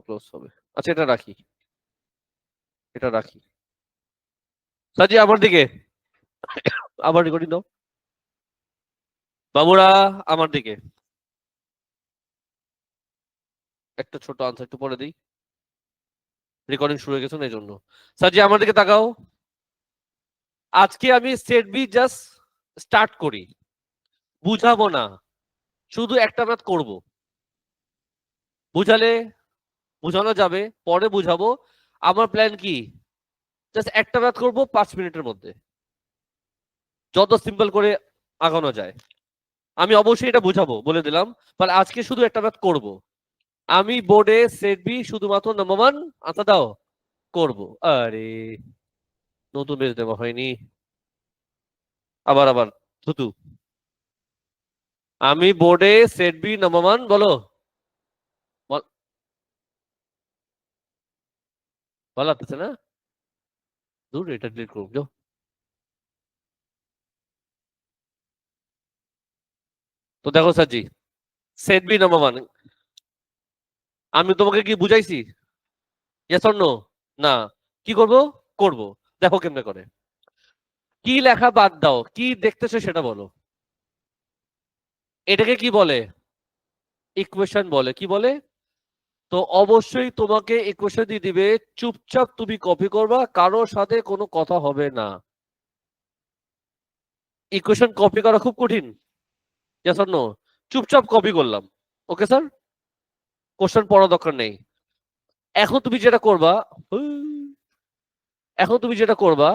Close হবে। আচ্ছা এটা রাখি, এটা রাখি। সাজি আমার দিকে, আবার রেকর্ডিং দাও। বাবুরা আমার দিকে। একটা ছোট আনসার একটু পরে দিই, রেকর্ডিং শুরু হয়ে গেছে না এই জন্য। সাজি আমার দিকে তাকাও। আজকে আমি সেট বি জাস্ট স্টার্ট করি, বুঝাবো না, শুধু একটা ম্যাথ করব। বুঝালে বুঝানো যাবে, পরে বুঝাবো। আমার প্ল্যান কি, জাস্ট একটা ম্যাথ করব 5 মিনিটের মধ্যে, যত সিম্পল করে আগানো যায়। আমি অবশ্যই এটা বুঝাবো বলে দিলাম, তাহলে আজকে শুধু একটা ম্যাথ করব। আমি বোর্ডে সেট বি শুধুমাত্র নাম্বার 1 আনসার দাও করব। আরে নতুন বেজ দেওয়া হয়নি, আবার আবার থুতু। আমি বোর্ডে সেট বি নাম্বার 1 বলো, ভালো লাগতেছে না? দূর, এটা ডিলিট করব যাও। তো দেখো সাজি, সেট বি নাম্বার 1 আমি তোমাকে কি বুঝাইছি? Yes or no? না। কি করব? করব। দেখো কেমনে করে। কি লেখা বাদ দাও, কি দেখতেছো সেটা বলো। এটাকে কি বলে? ইকুয়েশন বলে। কি বলে? তো অবশ্যই তোমাকে ইকুয়েশন দিয়ে দিবে, চুপচাপ তুমি কপি করবা, কারোর সাথে কোনো কথা হবে না। ইকুয়েশন কপি করা খুব কঠিন? Yes or no? চুপচাপ কপি করলাম। ওকে স্যার, কোশ্চেন পড়া দরকার নেই। এখন তুমি যেটা করবা, এখন তুমি যেটা করবা,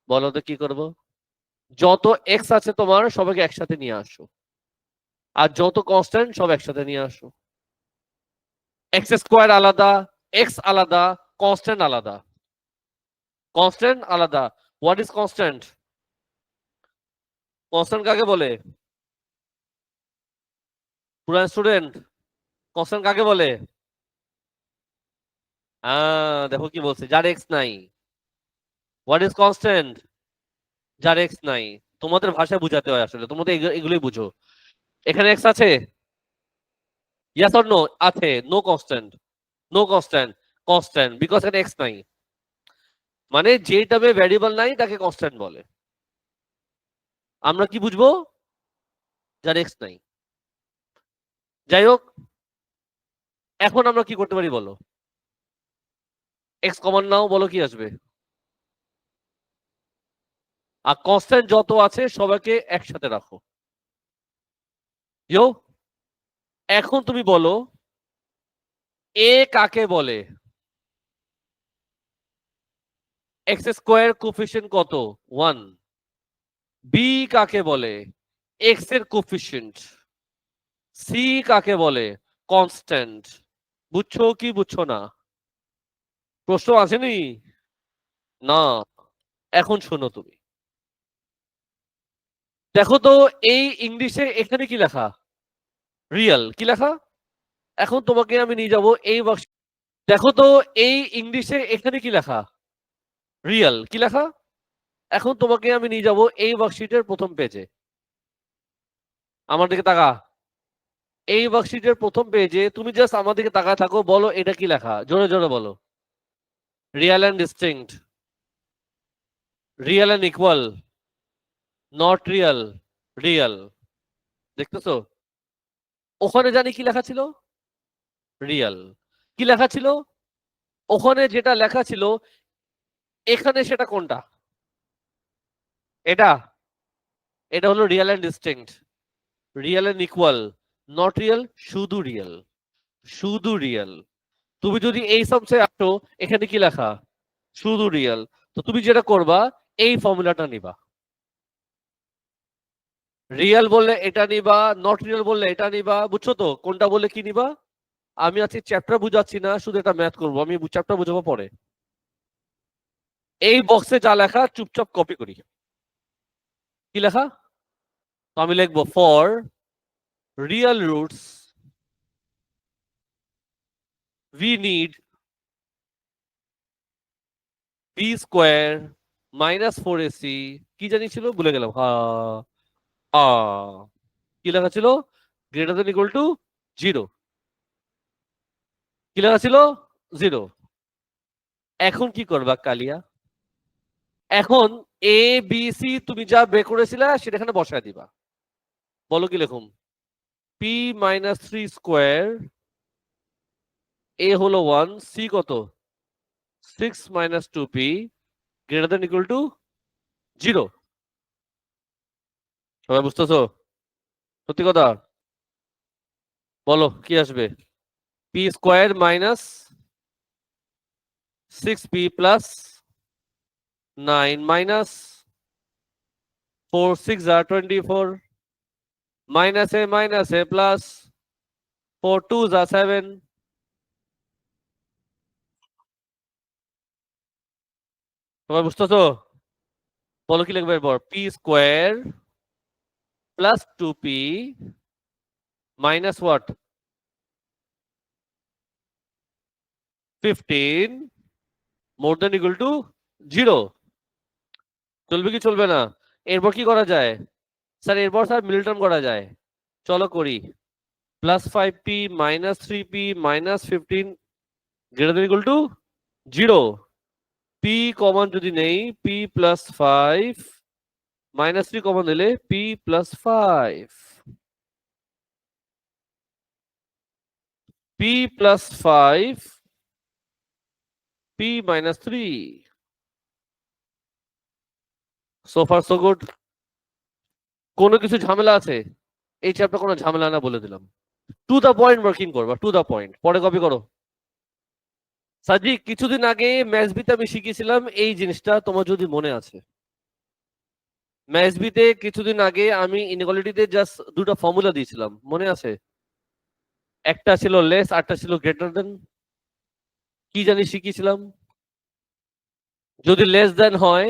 বলো তো কি করবো। যত এক্স আছে তোমার সবাইকে একসাথে নিয়ে আসো, আর যত কনস্ট্যান্ট সব একসাথে নিয়ে আসো। এক্স স্কোয়ার আলাদা, এক্স আলাদা, কনস্ট্যান্ট আলাদা। কনস্ট্যান্ট আলাদা। What is constant? কনস্ট্যান্ট কাকে বলে? পুরা স্টুডেন্ট, কনস্ট্যান্ট কাকে বলে? দেখো কি বলছে, যার এক্স নাই। What is constant? যার এক্স নাই। তোমাদের ভাষায় বুঝাতে হয়, আসলে তোমাদের এগুলোই বুঝো। এখানে এক্স আছে? Yes or no? আছে। No constant, no constant. Constant because এখানে এক্স নাই। মানে যে টার্মে ভ্যারিয়েবল নাই তাকে কনস্ট্যান্ট বলে। আমরা কি বুঝবো? যার এক্স নাই। যাই হোক, এখন আমরা কি করতে পারি বলো। এক্স কমন নাও, বলো কি আসবে। আর কনস্ট্যান্ট যত আছে সবাইকে একসাথে রাখো। ইয়ো, এখন তুমি বলো এ কাকে বলে। এক্স স্কোয়ার কোফিশিয়েন্ট কত? 1। বি কাকে বলে? এক্স এর কোফিশিয়েন্ট। সি কাকে বলে? কনস্ট্যান্ট। বুঝছো কি বুঝছো না? প্রশ্ন আসেনি? না। এখন শোনো তুমি, দেখো তো এই ইংলিশে এখানে কি লেখা? রিয়েল কি লেখা? এখন তোমাকে আমি নিয়ে যাব এই বাক্স। দেখো তো এই ইংলিশে এখানে কি লেখা? রিয়েল কি লেখা? এখন তোমাকে আমি নিয়ে যাব এই ওয়ার্কশিটের প্রথম পেজে। আমার দিকে তাকা। এই ওয়ার্কশিটের প্রথম পেজে তুমি জাস্ট আমার দিকে তাকায় থাকো, বলো এটা কি লেখা, জোরে জোরে বলো। Real and distinct, real and equal, not real, real. দেখতেছো? ওখানে জানি কি লেখা ছিল? রিয়েল। কি লেখা ছিল? ওখানে যেটা লেখা ছিল, এখানে সেটা কোনটা? এটা, এটা হলো real and distinct. Real and equal, not real, শুধু রিয়েল, শুধু রিয়েল। তুমি যদি এই সামসে আসো, এখানে কি লেখা? শুধু রিয়েল। তো তুমি যেটা করবা, এই ফর্মুলাটা নিবা। রিয়েল বললে এটা নিবা, নট রিয়েল বললে এটা নিবা। বুঝছো তো কোনটা বললে কি নিবা? আমি আজকে চ্যাপ্টার বুঝাচ্ছি না, শুধু এটা ম্যাথ করবো, আমি চ্যাপ্টার বুঝাবো পরে। এই বক্সে যা লেখা চুপচাপ কপি করি। কি লেখা? তো আমি লিখবো for real roots we need b square minus 4ac, কি জানি ছিল ভুলে গেলাম। কি লেখা ছিল? Greater than equal to 0। কি লেখা ছিল 0। এখন কি করবা কালিয়া? এখন এ বি সি তুমি যা বের করেছিলে সেটা এখানে বসায় দিবা। বলো কি লিখুম? পি মাইনাস 3 স্কোয়ার, এ হলো 1, সি কত 6 minus 2p greater than equal to 0। সবাই বুঝতেছো? সত্যি কথা বলো কি আসবে? P square minus 6p plus 9 minus 4 6 are 24 minus a plus 4 2s are 7। সবাই বুঝতেছো? বলো কি লিখবে এরপর? P square plus 2p minus what 15 more than equal to 0। চলবে কি চলবে না? এরপর কি করা যায় স্যার? এরপর স্যার মিডল টার্ম করা যায়, চলো করি। Plus 5p minus 3p minus 15 greater than equal to 0। P common যদি নেই, পি প্লাস 5 মাইনাস 3 কমন দিলে P plus 5, P plus 5 P minus 3। So far so good. কোনো কিছু ঝামেলা আছে? এই চ্যাপ্টার কোনো ঝামেলা না বলে দিলাম। টু দা পয়েন্ট ওয়ার্কিং করবা, টু দা পয়েন্ট। পরে কপি করো। সাজি কিছুদিন আগে ম্যাথস বিতে আমি শিখিয়েছিলাম এই জিনিসটা, তোমার যদি মনে আছে। ম্যাথস বিতে কিছুদিন আগে আমি ইনইকুয়ালিটিতে জাস্ট দুটো ফর্মুলা দিয়েছিলাম, মনে আছে? একটা ছিল লেস, আরটা ছিল গ্রেটার দেন। কি জানি শিখিয়েছিলাম? যদি লেস দেন হয়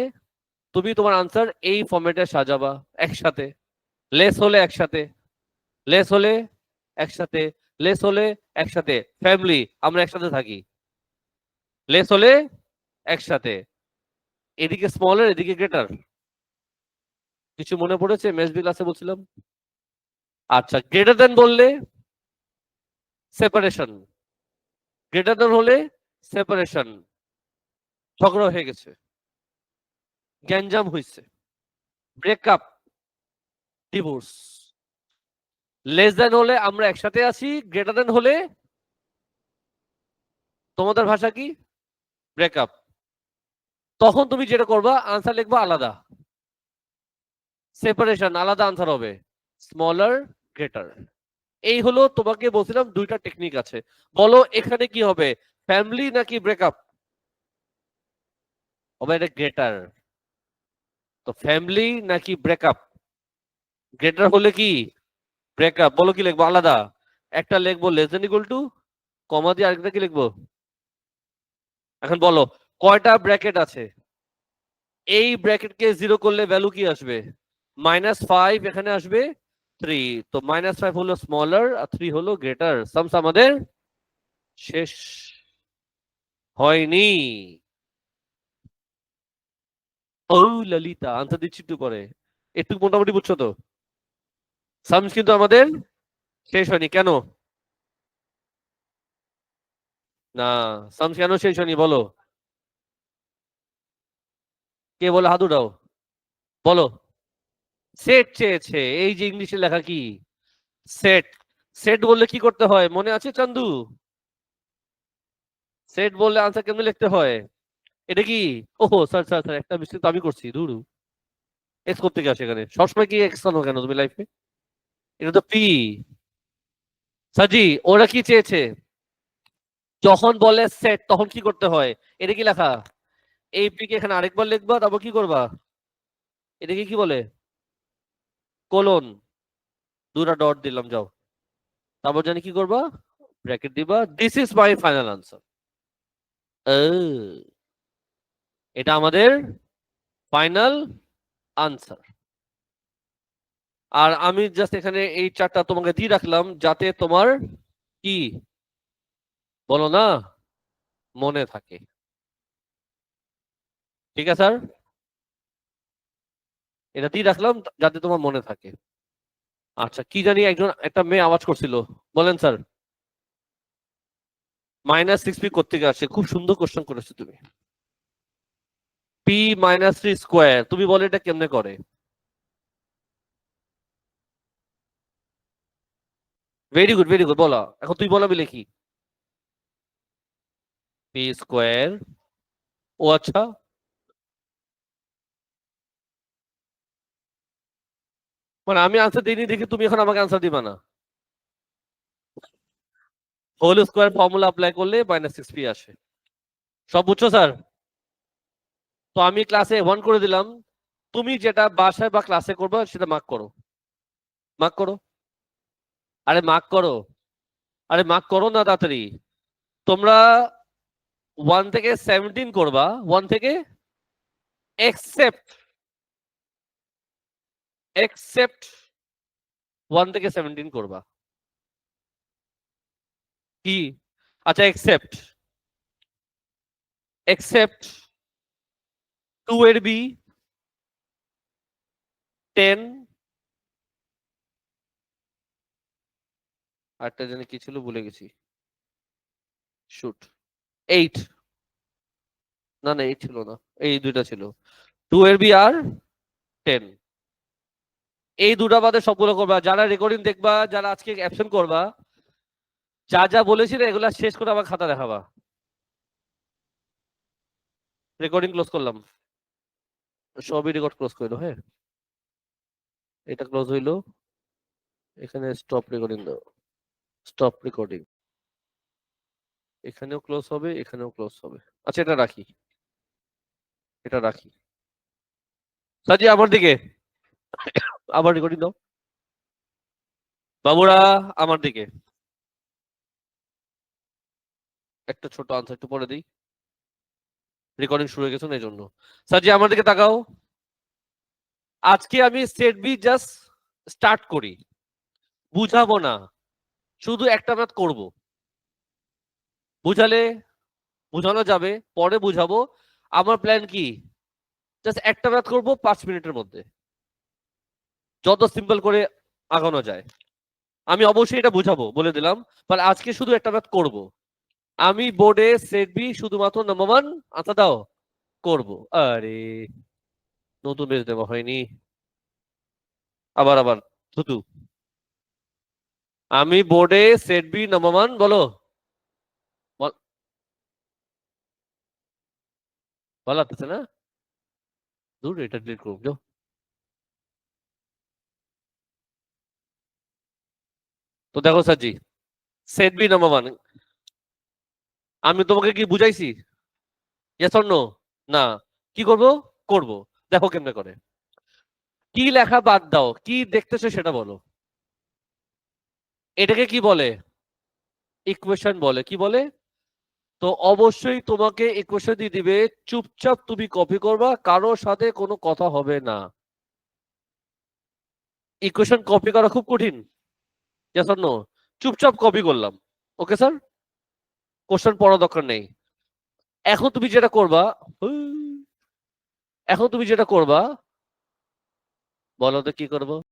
তুমি তোমার আনসার এই ফরম্যাটে সাজাবা একসাথে। লেস হলে একসাথে, লেস হলে একসাথে, লেস হলে একসাথে। ফ্যামিলি আমরা একসাথে থাকি, লেস হলে একসাথে। এদিকে স্মলার এদিকে গ্রেটার। কিছু মনে পড়েছে? ম্যাথস ক্লাসে বলছিলাম। আচ্ছা, গ্রেটার দেন বললে সেপারেশন, গ্রেটার দেন হলে সেপারেশন। ঝগড়া হয়ে গেছে, গ্যাঞ্জাম হয়েছে, ব্রেকআপ, ডিভোর্স। লেস দেন হলে আমরা একসাথে আছি, গ্রেটার দেন হলে তোমাদের ভাষা কি? ব্রেকআপ। তখন তুমি যেটা করবা আনসার লিখবা আলাদা, সেপারেশন আলাদা আনসার হবে, স্মলার গ্রেটার। এই হলো তোমাকে বলছিলাম দুইটা টেকনিক আছে। বলো এখানে কি হবে, ফ্যামিলি নাকি ব্রেকআপ? হবে এটা গ্রেটার। তো ফ্যামিলি নাকি ব্রেকআপ? গ্রেটার হলে কি ব্রেকআপ। বলো কি লিখবো আলাদা? একটা লিখবো লেস দেন ইকুয়াল টু, কমা দিয়ে আরেকটা কি লিখবো? এখন বলো কয়টা ব্র্যাকেট আছে? এই ব্র্যাকেটকে 0 করলে ভ্যালু কি আসবে? -5 এখানে আসবে 3। তো -5 হলো স্মলার আর 3 হলো গ্রেটার। সামস আমাদের শেষ হয়নি। ও ললিতা আনসার দিচ্ছি একটু পরে, একটু মোটামুটি বুঝছো তো? সামস কিন্তু আমাদের শেষ হয়নি। কেন না? সামস কেন শেষ হয়নি বলো? কে বলে হাত উঠাও, বলো। সেট চেয়েছে। এই যে ইংলিশে লেখা কি সেট, সেট বললে কি করতে হয় মনে আছে চান্দু? সেট বললে আনসার কেমনে লিখতে হয়? এটা কি? ওহো স্যার স্যার স্যার, একটা মিস্টেক তো আমি করছি, ধুরু। এক্স করতে গিয়ে আসে এখানে সবসময় কি এক্স আনো কেন তুমি লাইফে? এটা তো পি। সাজি ওরা কি চেয়েছে? যখন বলে সেট তখন কি করতে হয়? এটা কি লেখা? এই পি কে এখানে আরেকবার লিখবা, তারপর কি করবা? এটাকে কি বলে? কোলন। দুটা ডট দিলাম, যাও। তারপর জানি কি করবা? ব্র্যাকেট দিবা। This is my final answer. এটা আমাদের ফাইনাল আনসার। আর আমি জাস্ট এখানে এই চারটা তোমাকে দিয়ে রাখলাম যাতে তোমার কি বলো না মনে থাকে। ঠিক আছে স্যার, এটা দিয়ে রাখলাম যাতে তোমার মনে থাকে। আচ্ছা, কি জানি একজন একটা মেয়ে আওয়াজ করছিল, বলেন স্যার। -6p কোত্থেকে আসে? খুব সুন্দর কোশ্চেন করেছো তুমি। p-3 স্কোয়ার, তুমি বলো এটা কেমনে করে? ভেরি গুড, ভেরি গুড, বলো। এখন তুই বলো, আমি লিখি। P square. ও আচ্ছা, মানে আমি আনসার দিইনি দেখে তুমি এখন আমাকে আনসার দিবা না? হোল স্কোয়ার ফর্মুলা অ্যাপ্লাই করলে -6p আসে। সব বুঝছো স্যার? তো আমি ক্লাসে 1 করে দিলাম। তুমি যেটা বাসায় বা ক্লাসে করবে সেটা মার্ক করো। মার্ক করো। আরে মার্ক করো। আরে মার্ক করো না তাড়াতাড়ি। তোমরা 1 থেকে 17 করবা, 1 থেকে এক্সেপ্ট, এক্সেপ্ট 1 থেকে 17 করবা। কি? আচ্ছা, এক্সেপ্ট, এক্সেপ্ট 2 এর বি 10, আরেকটা জানি কি ছিল ভুলে গেছি, শুট, 8, না না 8 ছিল না, এই দুইটা ছিল, 2 এর বি আর 10। এই দুটা বাদে সবগুলো করবা। যারা রেকর্ডিং দেখবা, যারা আজকে অ্যাবসেন্ট করবা, যা যা বলেছিলে এগুলা শেষ করে আমার খাতা দেখাবা। রেকর্ডিং ক্লোজ করলাম, সবই রেকর্ড ক্লোজ করলো। হ্যাঁ, এটা ক্লোজ হইলো, এখানে স্টপ রেকর্ডিং দাও, স্টপ রেকর্ডিং, এখানেও ক্লোজ হবে, এখানেও ক্লোজ হবে। আচ্ছা, এটা রাখি, এটা রাখি। সাজি আমার দিকে, আবার রেকর্ডিং দাও। বাবুরা আমার দিকে, একটা ছোট আনসার একটু পরে দিই, রেকর্ডিং শুরু হয়ে গেছে না এই জন্য। সাজি আমার দিকে তাকাও। আজকে আমি সেট বি জাস্ট স্টার্ট করি, বুঝাবো না, শুধু একটা ম্যাথ করব। বুঝালে বুঝানো যাবে, পরে বুঝাবো। আমার প্ল্যান কি, জাস্ট একটা ম্যাথ করব 5 মিনিটের মধ্যে, যত সিম্পল করে আগানো যায়। আমি অবশ্যই এটা বুঝাবো, বলে দিলাম, বাট আজকে শুধু একটা ম্যাথ করব। আমি বোর্ডে সেট বি শুধুমাত্র নাম্বার 1 আনসার দাও করব। আরে নতুন বেজ দেওয়া হয়নি, আবার আবার থুতু। আমি বোর্ডে সেট বি নাম্বার 1 বলো, ভালো লাগতেছে না? দূর, এটা ডিলিট করুন যাও। তো দেখো স্যারজি, সেট বি নাম্বার 1, আমি তোমাকে কি বুঝাইছি? Yes or no? না। কি করব? করব। দেখো কেমনে করে। কি লেখা বাদ দাও, কি দেখতেছো সেটা বলো। এটাকে কি বলে? ইকুয়েশন বলে। কি বলে? তো অবশ্যই তোমাকে ইকুয়েশন দিয়ে দিবে, চুপচাপ তুমি কপি করবা, কারোর সাথে কোনো কথা হবে না। ইকুয়েশন কপি করা খুব কঠিন? Yes or no? চুপচাপ কপি করলাম। ওকে স্যার, কোশ্চেন পড়া দরকার নেই। এখন তুমি যেটা করবা, এখন তুমি যেটা করবা, বলো তো কি করবো?